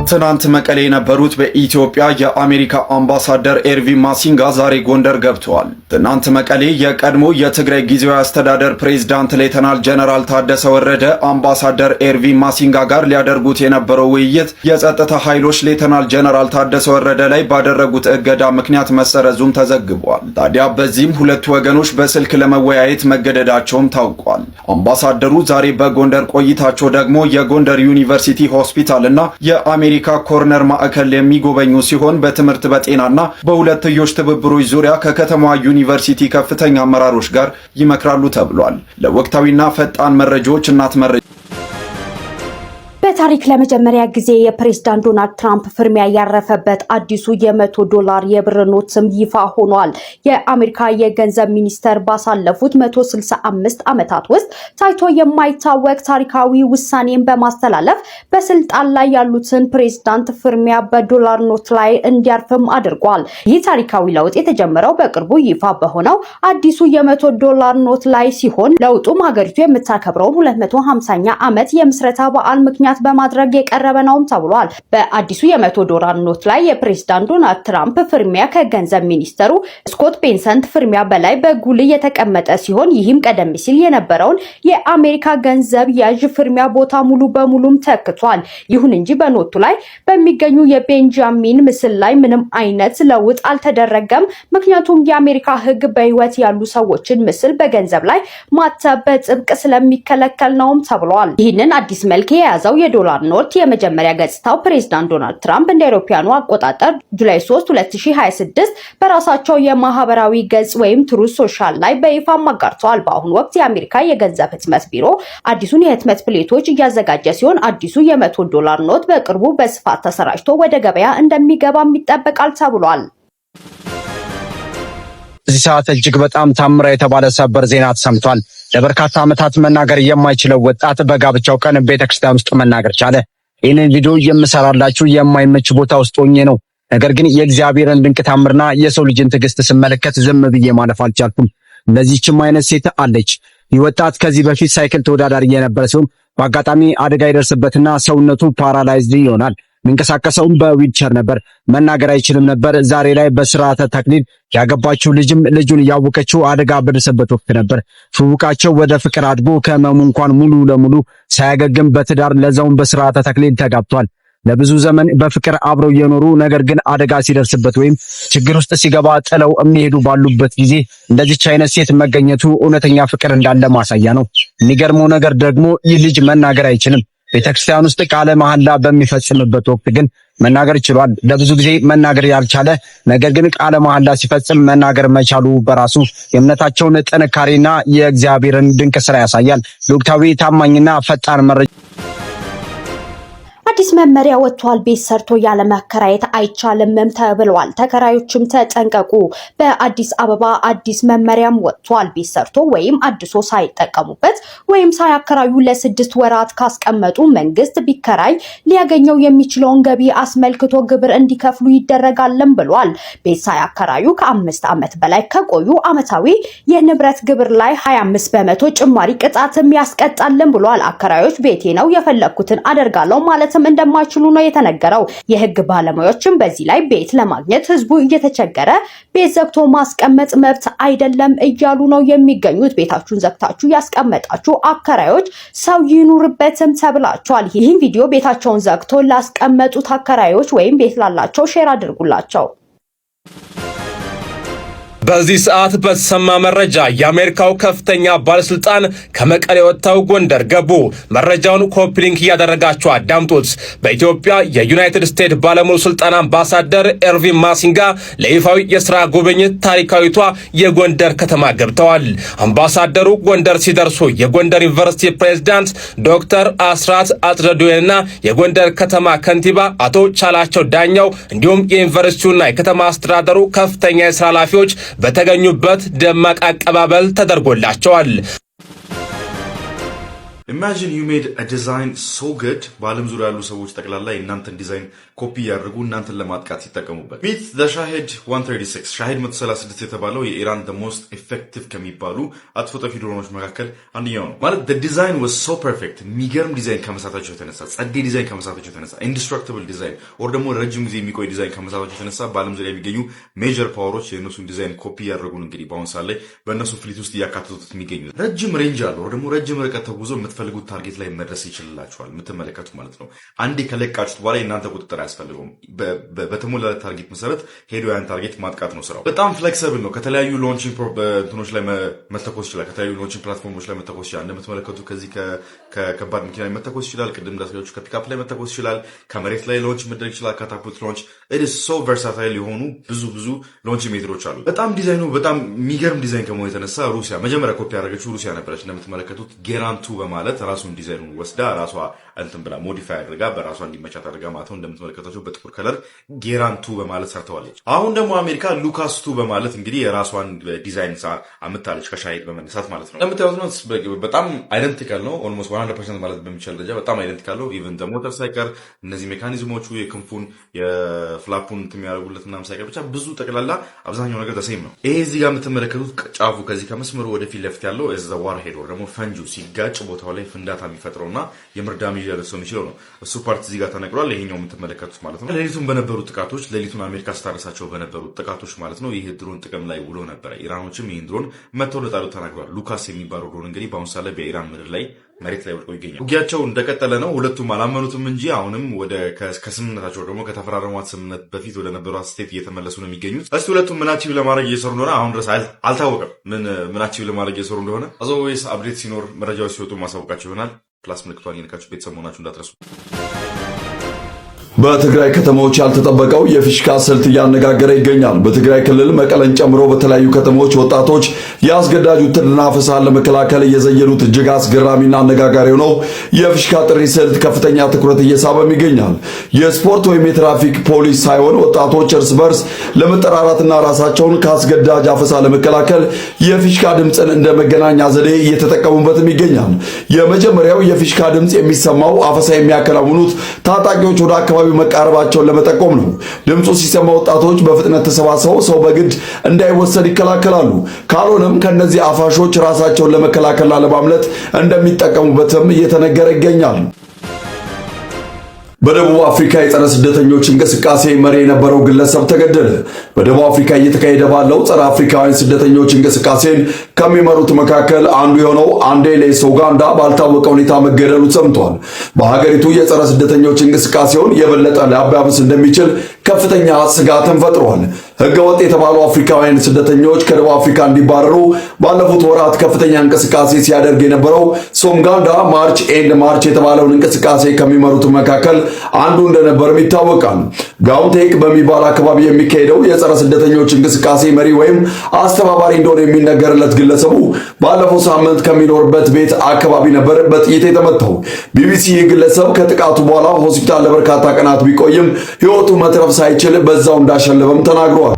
ትናንት መቀሌ የነበሩት በኢትዮጵያ የአሜሪካ አምባሳደር ኤርቪን ማሲንጋ ዛሬ ጎንደር ገብተዋል። ትናንት መቀሌ የቀድሞ የትግራይ ጊዜያዊ አስተዳደር ፕሬዝዳንት ሌተናል ጀነራል ታደሰ ወረደ አምባሳደር ኤርቪን ማሲንጋ ጋር ሊያደርጉት የነበረው ውይይት የጸጥታ ኃይሎች ሌተናል ጀነራል ታደሰ ወረደ ላይ ባደረጉት እገዳ ምክንያት መሰረዙም ተዘግቧል። ታዲያ በዚህም ሁለቱ ወገኖች በስልክ ለመወያየት መገደዳቸውም ታውቋል። አምባሳደሩ ዛሬ በጎንደር ቆይታቸው ደግሞ የጎንደር ዩኒቨርሲቲ ሆስፒታልና የአሜሪካ ኮርነር ማዕከል የሚጎበኙ ሲሆን በትምህርት በጤናና በሁለትዮሽ ትብብሮች ዙሪያ ከከተማዋ ዩኒቨርሲቲ ከፍተኛ አመራሮች ጋር ይመክራሉ ተብሏል። ለወቅታዊና ፈጣን መረጃዎች እናት መረጃ በታሪክ ለመጀመሪያ ጊዜ የፕሬዝዳንት ዶናልድ ትራምፕ ፍርሚያ ያረፈበት አዲሱ $100 የብር ኖትም ይፋ ሆኗል። የአሜሪካ የገንዘብ ሚኒስተር ባሳለፉት 165 ዓመታት ውስጥ ታይቶ የማይታወቅ ታሪካዊ ውሳኔን በማስተላለፍ በስልጣን ላይ ያሉትን ፕሬዝዳንት ፍርሚያ በዶላር ኖት ላይ እንዲያርፍም አድርጓል። ይህ ታሪካዊ ለውጥ የተጀመረው በቅርቡ ይፋ በሆነው አዲሱ $100 ኖት ላይ ሲሆን ለውጡም ሀገሪቱ የምታከብረውን 250ኛ ዓመት የምስረታ በዓል ምክንያት በማድረግ የቀረበ ነውም ተብሏል። በአዲሱ $100 ኖት ላይ የፕሬዝዳንት ዶናልድ ትራምፕ ፍርሚያ ከገንዘብ ሚኒስተሩ ስኮት ቤንሰንት ፍርሚያ በላይ በጉልህ የተቀመጠ ሲሆን ይህም ቀደም ሲል የነበረውን የአሜሪካ ገንዘብ ያዥ ፍርሚያ ቦታ ሙሉ በሙሉም ተክቷል። ይሁን እንጂ በኖቱ ላይ በሚገኙ የቤንጃሚን ምስል ላይ ምንም አይነት ለውጥ አልተደረገም። ምክንያቱም የአሜሪካ ሕግ በህይወት ያሉ ሰዎችን ምስል በገንዘብ ላይ ማተብ በጥብቅ ስለሚከለከል ነውም ተብሏል። ይህንን አዲስ መልክ የያዘው የዶላር ኖት የመጀመሪያ ገጽታው ፕሬዝዳንት ዶናልድ ትራምፕ እንደ አውሮፓውያኑ አቆጣጠር ጁላይ 3 2026 በራሳቸው የማህበራዊ ገጽ ወይም ትሩዝ ሶሻል ላይ በይፋ አጋርተዋል። በአሁኑ ወቅት የአሜሪካ የገንዘብ ህትመት ቢሮ አዲሱን የህትመት ፕሌቶች እያዘጋጀ ሲሆን አዲሱ $100 ኖት በቅርቡ በስፋት ተሰራጭቶ ወደ ገበያ እንደሚገባም ይጠበቃል ተብሏል። እዚህ ሰዓት እጅግ በጣም ታምራ የተባለ ሰበር ዜና ተሰምቷል። ለበርካታ ዓመታት መናገር የማይችለው ወጣት በጋብቻው ቀን ቤተክርስቲያን ውስጥ መናገር ቻለ። ይህንን ቪዲዮ የምሰራላችሁ የማይመች ቦታ ውስጥ ሆኜ ነው። ነገር ግን የእግዚአብሔርን ድንቅ ታምርና የሰው ልጅን ትዕግስት ስመለከት ዝም ብዬ ማለፍ አልቻልኩም። እንደዚህችም አይነት ሴት አለች። ይህ ወጣት ከዚህ በፊት ሳይክል ተወዳዳሪ የነበረ ሲሆን በአጋጣሚ አደጋ ይደርስበትና ሰውነቱ ፓራላይዝድ ይሆናል። መንቀሳቀሰውም በዊልቸር ነበር። መናገር አይችልም ነበር። ዛሬ ላይ በስርዓተ ተክሊል ያገባችው ልጅም ልጁን ያወቀችው አደጋ በደረሰበት ወቅት ነበር። ፍውቃቸው ወደ ፍቅር አድጎ ከህመሙ እንኳን ሙሉ ለሙሉ ሳያገግም በትዳር ለዛውን በስርዓተ ተክሊል ተጋብቷል። ለብዙ ዘመን በፍቅር አብረው የኖሩ ነገር ግን አደጋ ሲደርስበት ወይም ችግር ውስጥ ሲገባ ጥለው የሚሄዱ ባሉበት ጊዜ እንደዚች አይነት ሴት መገኘቱ እውነተኛ ፍቅር እንዳለ ማሳያ ነው። የሚገርመው ነገር ደግሞ ይህ ልጅ መናገር አይችልም። ቤተክርስቲያን ውስጥ ቃለ መሐላ በሚፈጽምበት ወቅት ግን መናገር ችሏል። ለብዙ ጊዜ መናገር ያልቻለ ነገር ግን ቃለ መሐላ ሲፈጽም መናገር መቻሉ በራሱ የእምነታቸውን ጥንካሬና የእግዚአብሔርን ድንቅ ስራ ያሳያል። ወቅታዊ ታማኝና ፈጣን መረጃ አዲስ መመሪያ ወጥቷል። ቤት ሰርቶ ያለ መከራየት አይቻልምም ተብሏል። ተከራዮችም ተጠንቀቁ። በአዲስ አበባ አዲስ መመሪያም ወጥቷል። ቤት ሰርቶ ወይም አድሶ ሳይጠቀሙበት ወይም ሳያከራዩ ለ6 ወራት ካስቀመጡ መንግስት ቢከራይ ሊያገኘው የሚችለውን ገቢ አስመልክቶ ግብር እንዲከፍሉ ይደረጋልም ብሏል። ቤት ሳያከራዩ ከ5 ዓመት በላይ ከቆዩ ዓመታዊ የንብረት ግብር ላይ 25% ጭማሪ ቅጣትም ያስቀጣልም ብሏል። አከራዮች ቤቴ ነው የፈለኩትን አደርጋለሁ ማለትም እንደማይችሉ ነው የተነገረው። የህግ ባለሙያዎችም በዚህ ላይ ቤት ለማግኘት ህዝቡ እየተቸገረ ቤት ዘግቶ ማስቀመጥ መብት አይደለም እያሉ ነው የሚገኙት። ቤታችሁን ዘግታችሁ ያስቀመጣችሁ አከራዮች ሰው ይኑርበትም ተብላችኋል። ይህን ቪዲዮ ቤታቸውን ዘግቶ ላስቀመጡት አከራዮች ወይም ቤት ላላቸው ሼር አድርጉላቸው። በዚህ ሰዓት በተሰማ መረጃ የአሜሪካው ከፍተኛ ባለስልጣን ከመቀሌ ወጥተው ጎንደር ገቡ። መረጃውን ኮፒ ሊንክ እያደረጋችሁ አዳምጡት። በኢትዮጵያ የዩናይትድ ስቴትስ ባለሙሉ ስልጣን አምባሳደር ኤርቪን ማሲንጋ ለይፋዊ የሥራ ጉብኝት ታሪካዊቷ የጎንደር ከተማ ገብተዋል። አምባሳደሩ ጎንደር ሲደርሱ የጎንደር ዩኒቨርሲቲ ፕሬዝዳንት ዶክተር አስራት አጽደዶና የጎንደር ከተማ ከንቲባ አቶ ቻላቸው ዳኛው እንዲሁም የዩኒቨርሲቲውና የከተማ አስተዳደሩ ከፍተኛ የሥራ ኃላፊዎች በተገኙበት ደማቅ አቀባበል ተደርጎላቸዋል። Imagine you made a design so good በዓለም ዙሪያ ያሉ ሰዎች ጠቅላላ የእናንተን ዲዛይን ኮፒ ያደርጉ እናንተን ለማጥቃት ሲጠቀሙበት። Meet the Shahed 136 ሻሂድ 136 የተባለው የኢራን the most effective ከሚባሉ አጥፎ ጠፊ ድሮኖች መካከል አንደኛው ነው። ማለት the design was so perfect የሚገርም ዲዛይን ከመሳታቸው የተነሳ ጸዴ ዲዛይን ከመሳታቸው የተነሳ indestructible ዲዛይን or ደግሞ ረጅም ጊዜ የሚቆይ ዲዛይን ከመሳታቸው የተነሳ በዓለም ዙሪያ የሚገኙ ሜጀር ፓወሮች የእነሱን ዲዛይን ኮፒ ያደርጉን እንግዲህ በአሁን ሰዓት ላይ በእነሱ ፍሊት ውስጥ እያካተቱት የሚገኙ ረጅም ሬንጅ አለው or ደግሞ ረጅም ርቀት ተጉዞ የምትፈልጉት ታርጌት ላይ መድረስ ይችላልላችኋል የምትመለከቱት ማለት ነው። አንዴ ከለቃችሁት በኋላ የእናንተ ቁጥጥር አያስፈልገውም። በተሞላለት ታርጌት መሰረት ሄዶ ያን ታርጌት ማጥቃት ነው ስራው። በጣም ፍሌክሲብል ነው። ከተለያዩ ሎንቺንግ እንትኖች ላይ መተኮስ ይችላል። ከተለያዩ ሎንቺንግ ፕላትፎርሞች ላይ መተኮስ ይችላል። እንደምትመለከቱት ከዚህ ከከባድ መኪና ላይ መተኮስ ይችላል። ቅድም እንዳሳያችሁ ከፒካፕ ላይ መተኮስ ይችላል። ከመሬት ላይ ሎንች መደረግ ይችላል። ካታፑልት ሎንች it is so versatile የሆኑ ብዙ ሎንች ሜትሮች አሉ። በጣም ዲዛይኑ በጣም የሚገርም ዲዛይን ከመሆኑ የተነሳ ሩሲያ መጀመሪያ ኮፒ ያደረገችው ሩሲያ ነበረች። እንደምትመለከቱት ጌራንቱ በማለት ራሱን ዲዛይኑን ወስዳ ራሷ እንትን ብላ ሞዲፋይ አድርጋ በራሷ እንዲመቻት አድርጋ ማለት ነው። እንደምትመለከቱት በጥቁር ከለር ጌራንቱ በማለት ሰርተዋለች። አሁን ደግሞ አሜሪካ ሉካስ 2 በማለት እንግዲህ የራሷን ዲዛይን አምጥታለች ከሻሂድ በመነሳት ማለት ነው። እንደምታዩት ነው በጣም አይደንቲካል ነው። ኦልሞስት 100% ማለት በሚቻል ደረጃ በጣም አይደንቲካል ነው። ኢቭን ሞተር ሳይቀር እነዚህ ሜካኒዝሞቹ የክንፉን የፍላፑን የሚያደርጉለት ምናምን ሳይቀር ብቻ ብዙ ጠቅላላ አብዛኛው ነገር ተሰይም ነው። ይሄ እዚህ ጋር የምትመለከቱት ጫፉ ከዚህ ከመስመሩ ወደ ፊት ለፊት ያለው እዛ ዋር ሄዶ ደግሞ ፈንጁ ሲጋጭ ቦታው ላይ ፍንዳታ የሚፈጥረውና የምርዳም ሊደርሰው የሚችለው ነው። እሱ ፓርት እዚህ ጋር ተነግሯል። ይሄኛው የምትመለከቱት ማለት ነው ሌሊቱን በነበሩ ጥቃቶች ሌሊቱን አሜሪካ ስታረሳቸው በነበሩ ጥቃቶች ማለት ነው ይህ ድሮን ጥቅም ላይ ውሎ ነበረ። ኢራኖችም ይህን ድሮን መተው ለጣሉ ተናግሯል። ሉካስ የሚባለው ድሮን እንግዲህ በአሁኑ ሰዓት ላይ በኢራን ምድር ላይ መሬት ላይ ወድቆ ይገኛል። ውጊያቸው እንደቀጠለ ነው። ሁለቱም አላመኑትም እንጂ አሁንም ወደ ከስምምነታቸው ደግሞ ከተፈራረሟት ስምምነት በፊት ወደ ነበሯት ስቴት እየተመለሱ ነው የሚገኙት። እስቲ ሁለቱም ምን አቺቭ ለማድረግ እየሰሩ እንደሆነ አሁን ድረስ አልታወቀም። ምን አቺቭ ለማድረግ እየሰሩ እንደሆነ አዘወይስ አፕዴት ሲኖር መረጃዎች ሲወጡ ማሳወቃቸው ይሆናል። ፕላስ ምልክቷን የነካችሁ ቤተሰብ መሆናችሁ እንዳትረሱ። በትግራይ ከተሞች ያልተጠበቀው የፊሽካ ስልት እያነጋገረ ይገኛል። በትግራይ ክልል መቀለን ጨምሮ በተለያዩ ከተሞች ወጣቶች የአስገዳጅ ውትድርና አፈሳን ለመከላከል የዘየዱት እጅግ አስገራሚና አነጋጋሪ ነው የፊሽካ ጥሪ ስልት ከፍተኛ ትኩረት እየሳበም ይገኛል። የስፖርት ወይም የትራፊክ ፖሊስ ሳይሆን ወጣቶች እርስ በርስ ለመጠራራትና ራሳቸውን ከአስገዳጅ አፈሳ ለመከላከል የፊሽካ ድምፅን እንደ መገናኛ ዘዴ እየተጠቀሙበትም ይገኛል። የመጀመሪያው የፊሽካ ድምፅ የሚሰማው አፈሳ የሚያከናውኑት ታጣቂዎች ወደ አካባቢ መቃረባቸውን ለመጠቆም ነው። ድምፁ ሲሰማ ወጣቶች በፍጥነት ተሰባስበው ሰው በግድ እንዳይወሰድ ይከላከላሉ። ካልሆነም ከነዚህ አፋሾች ራሳቸውን ለመከላከልና ለማምለጥ እንደሚጠቀሙበትም እየተነገረ ይገኛል። በደቡብ አፍሪካ የጸረ ስደተኞች እንቅስቃሴ መሪ የነበረው ግለሰብ ተገደለ። በደቡብ አፍሪካ እየተካሄደ ባለው ጸረ አፍሪካውያን ስደተኞች እንቅስቃሴን ከሚመሩት መካከል አንዱ የሆነው አንዴሌ ሶጋንዳ ባልታወቀ ሁኔታ መገደሉ ሰምቷል። በሀገሪቱ የጸረ ስደተኞች እንቅስቃሴውን የበለጠ ሊያባብስ እንደሚችል ከፍተኛ ስጋትን ፈጥሯል። ህገወጥ የተባሉ አፍሪካውያን ስደተኞች ከደቡብ አፍሪካ እንዲባረሩ ባለፉት ወራት ከፍተኛ እንቅስቃሴ ሲያደርግ የነበረው ሶጋንዳ ማርች ኤንድ ማርች የተባለውን እንቅስቃሴ ከሚመሩት መካከል አንዱ እንደነበርም ይታወቃል። ጋውቴክ በሚባል አካባቢ የሚካሄደው የጸረ ስደተኞች እንቅስቃሴ መሪ ወይም አስተባባሪ እንደሆነ የሚነገርለት ግለሰቡ ባለፈው ሳምንት ከሚኖርበት ቤት አካባቢ ነበር በጥይት የተመታው። ቢቢሲ ግለሰብ ከጥቃቱ በኋላ ሆስፒታል ለበርካታ ቀናት ቢቆይም ህይወቱ መትረፍ ሳይችል በዛው እንዳሸለበም ተናግሯል።